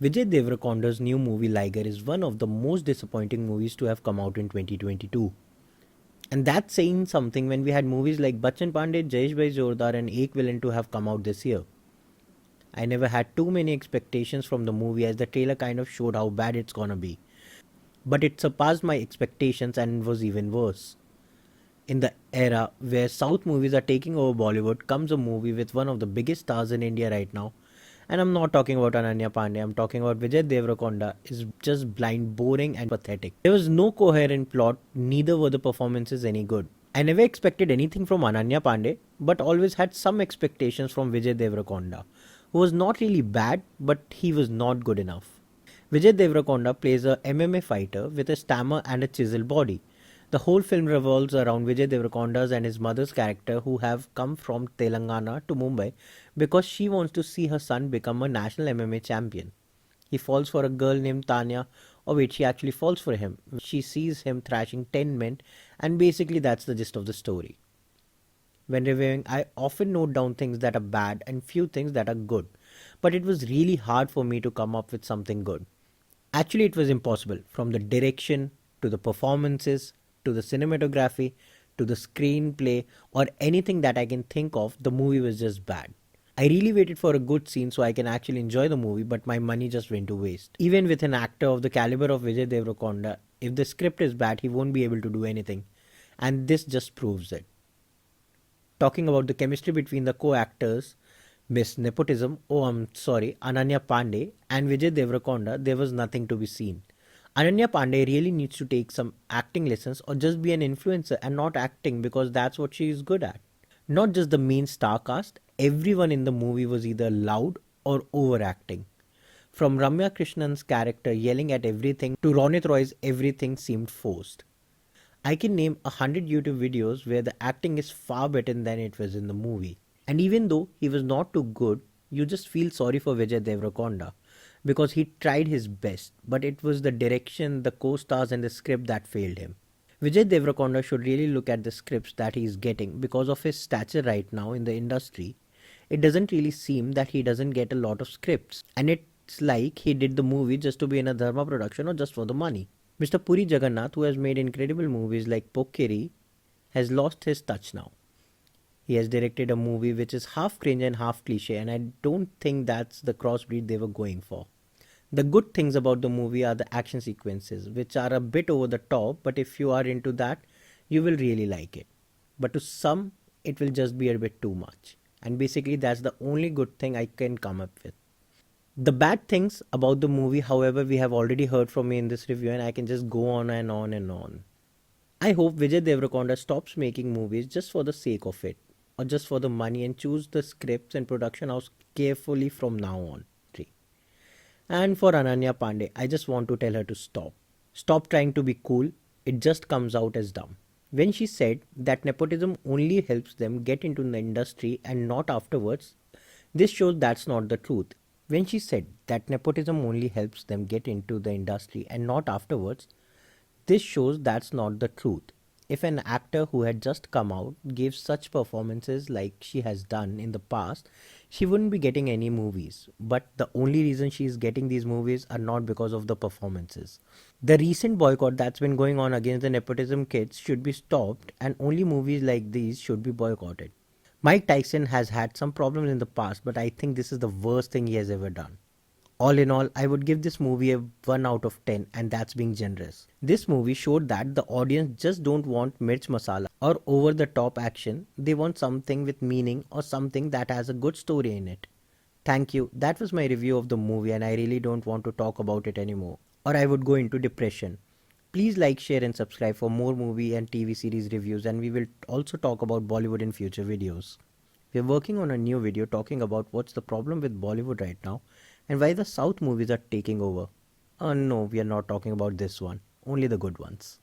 Vijay Devrakonda's new movie Liger is one of the most disappointing movies to have come out in 2022. And that's saying something when we had movies like Bachchan Pandey, Jayesh Bhai Zordar and Ek Villain to have come out this year. I never had too many expectations from the movie as the trailer kind of showed how bad it's gonna be. But it surpassed my expectations and was even worse. In the era where South movies are taking over Bollywood comes a movie with one of the biggest stars in India right now. And I'm not talking about Ananya Pandey, I'm talking about Vijay Devrakonda. Is just blind, boring and pathetic. There was no coherent plot, neither were the performances any good. I never expected anything from Ananya Pandey, but always had some expectations from Vijay Devrakonda, who was not really bad, but he was not good enough. Vijay Devrakonda plays a MMA fighter with a stammer and a chiseled body. The whole film revolves around Vijay Devrakonda's and his mother's character who have come from Telangana to Mumbai because she wants to see her son become a national MMA champion. He falls for a girl named Tanya, or wait, she actually falls for him. She sees him thrashing 10 men, and basically that's the gist of the story. When reviewing, I often note down things that are bad and few things that are good, but it was really hard for me to come up with something good. Actually, it was impossible, from the direction to the performances to the cinematography to the screenplay or anything that I can think of. The movie was just bad. I really waited for a good scene so I can actually enjoy the movie, but my money just went to waste. Even with an actor of the caliber of Vijay Devrakonda, if the script is bad, he won't be able to do anything. And this just proves it. Talking about the chemistry between the co-actors, Miss Nepotism, Ananya Pandey and Vijay Devrakonda, there was nothing to be seen. Ananya Pandey really needs to take some acting lessons or just be an influencer and not acting because that's what she is good at. Not just the main star cast, everyone in the movie was either loud or overacting. From Ramya Krishnan's character yelling at everything to Ronit Roy's everything seemed forced. I can name 100 YouTube videos where the acting is far better than it was in the movie. And even though he was not too good, you just feel sorry for Vijay Devrakonda because he tried his best, but it was the direction, the co-stars and the script that failed him. Vijay Devrakonda should really look at the scripts that he is getting because of his stature right now in the industry. It doesn't really seem that he doesn't get a lot of scripts, and it's like he did the movie just to be in a Dharma production or just for the money. Mr. Puri Jagannath, who has made incredible movies like Pokkeri, has lost his touch now. He has directed a movie which is half cringe and half cliche, and I don't think that's the crossbreed they were going for. The good things about the movie are the action sequences, which are a bit over the top, but if you are into that, you will really like it. But to some, it will just be a bit too much. And basically, that's the only good thing I can come up with. The bad things about the movie, however, we have already heard from me in this review, and I can just go on and on and on. I hope Vijay Devrakonda stops making movies just for the sake of it, or just for the money, and choose the scripts and production house carefully from now on. And for Ananya Pandey, I just want to tell her to stop. Stop trying to be cool, it just comes out as dumb. When she said that nepotism only helps them get into the industry and not afterwards, this shows that's not the truth. When she said that nepotism only helps them get into the industry and not afterwards, this shows that's not the truth. If an actor who had just come out gave such performances like she has done in the past, she wouldn't be getting any movies. But the only reason she is getting these movies are not because of the performances. The recent boycott that's been going on against the nepotism kids should be stopped, and only movies like these should be boycotted. Mike Tyson has had some problems in the past, but I think this is the worst thing he has ever done. All in all, I would give this movie a 1 out of 10, and that's being generous. This movie showed that the audience just don't want mirch masala or over the top action. They want something with meaning or something that has a good story in it. Thank you. That was my review of the movie, and I really don't want to talk about it anymore, or I would go into depression. Please like, share and subscribe for more movie and TV series reviews, and we will also talk about Bollywood in future videos. We are working on a new video talking about what's the problem with Bollywood right now and why the South movies are taking over. No, we are not talking about this one, only the good ones.